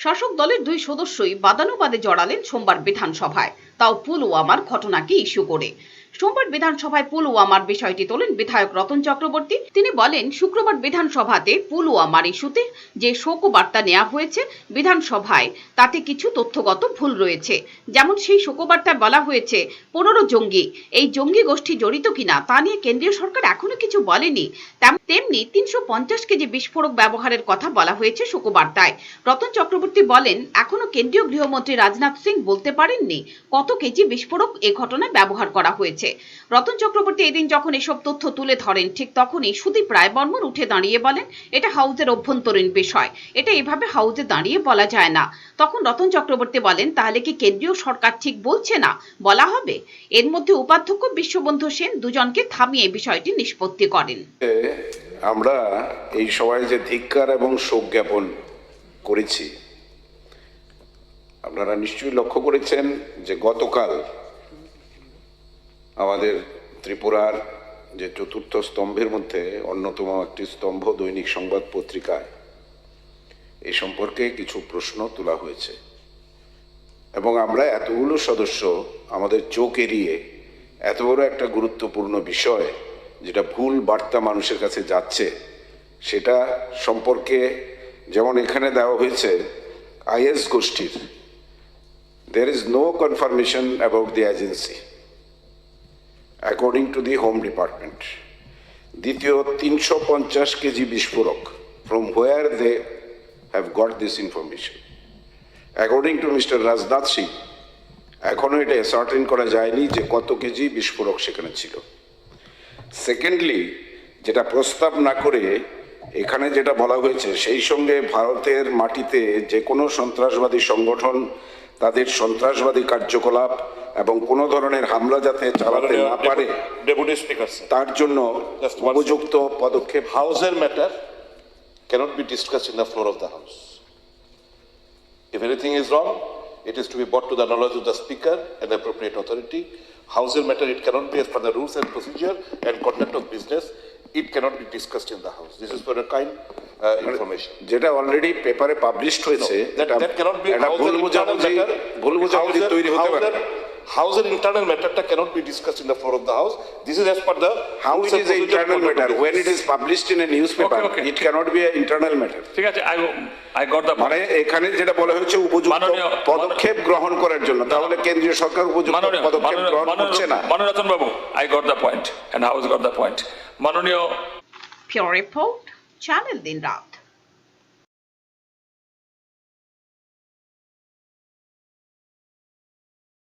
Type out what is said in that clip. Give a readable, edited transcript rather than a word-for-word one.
শাসক দলের দুই সদস্যই বাদানুবাদে জড়ালেন সোমবার বিধানসভায়, তাও পুলওয়ামার ঘটনাকে ইস্যু করে। সোমবার বিধানসভায় পুলওয়ামার বিষয়টি তোলেন বিধায়ক রতন চক্রবর্তী। তিনি বলেন, শুক্রবার বিধানসভাতে পুলওয়ামার ইস্যুতে যে শোকবার্তা নেওয়া হয়েছে বিধানসভায়, তাতে কিছু তথ্যগত ভুল রয়েছে। যেমন সেই শোকবার্তায় বলা হয়েছে 15 জঙ্গি, এই জঙ্গি গোষ্ঠী জড়িত কিনা তা নিয়ে কেন্দ্রীয় সরকার এখনো কিছু বলেনি। তেমনি 350 কেজি বিস্ফোরক ব্যবহারের কথা বলা হয়েছে শোকবার্তায়। রতন চক্রবর্তী বলেন, এখনো কেন্দ্রীয় গৃহমন্ত্রী রাজনাথ সিং বলতে পারেননি কত কেজি বিস্ফোরক এ ঘটনায় ব্যবহার করা হয়েছে। রতন চক্রবর্তী এদিন যখন এসব তথ্য তুলে ধরেন, ঠিক তখনই সুদীপ রায় বর্মন উঠে দাঁড়িয়ে বলেন, এটা হাউজের অভ্যন্তরীণ বিষয়, এটা এভাবে হাউজে দাঁড়িয়ে বলা যায় না। তখন রতন চক্রবর্তী বলেন, তাহলে কি কেন্দ্রীয় সরকার ঠিক বলছে না, বলা হবে? এর মধ্যে উপাধ্যক্ষ বিশ্ববন্ধু সেন দুজনকে থামিয়ে বিষয়টি নিষ্পত্তি করেন। আমরা এই সময় যে ধিক্কার এবং শোক জ্ঞাপন করেছি, আপনারা নিশ্চয়ই লক্ষ্য করেছেন যে গতকাল আমাদের ত্রিপুরার যে চতুর্থ স্তম্ভের মধ্যে অন্যতম একটি স্তম্ভ দৈনিক সংবাদ পত্রিকায় এই সম্পর্কে কিছু প্রশ্ন তোলা হয়েছে এবং আমরা এতগুলো সদস্য আমাদের চোখ এড়িয়ে এত বড় একটা গুরুত্বপূর্ণ বিষয় যেটা ভুল বার্তা মানুষের কাছে যাচ্ছে সেটা সম্পর্কে, যেমন এখানে দেওয়া হয়েছে আইএস গোষ্ঠীর, there is no confirmation about the agency according to the Home Department. দ্বিতীয় 350 কেজি বিস্ফোরক, from where they have got this information? According to Mr. Rajnath Singh, এখনো এটা সার্টেন করা যায়নি যে কত কেজি বিস্ফোরক সেখানে ছিল। সেকেন্ডলি, যেটা প্রস্তাব না করে এখানে যেটা বলা হয়েছে, সেই সঙ্গে ভারতের মাটিতে যে কোনো সন্ত্রাসবাদী সংগঠন তাদের সন্ত্রাসবাদী কার্যকলাপ এবং কোনো ধরনের হামলা যাতে চালাতে না পারে ডেপুটি স্পিকার তার জন্য উপযুক্ত পদক্ষেপ। হাউসের matter cannot be discussed in the floor of the house. If anything is wrong, it is to be brought to the knowledge of the speaker and the appropriate authority. Household matter, it cannot be as per the rules and procedure and conduct of business. It cannot be discussed in the house. This is for a kind information. যেটা already পেপারে published হয়েছে, that cannot be ভুল বোঝাবুঝি তৈরি হতে পারে। House's internal matter cannot be discussed in the floor of the house. This is as per the house is an internal matter. When it is published in a newspaper, it cannot be an internal matter. ঠিক আছে, I got the point. মানে এখানে যেটা বলা হয়েছে উপযুক্ত পদক্ষেপ গ্রহণ করার জন্য, তাহলে কেন্দ্রীয় সরকার উপযুক্ত পদক্ষেপ গ্রহণ করছে না। মনোরঞ্জন বাবু, I got the point and house got the point. মাননীয় Pure Report, Channel Din Raat।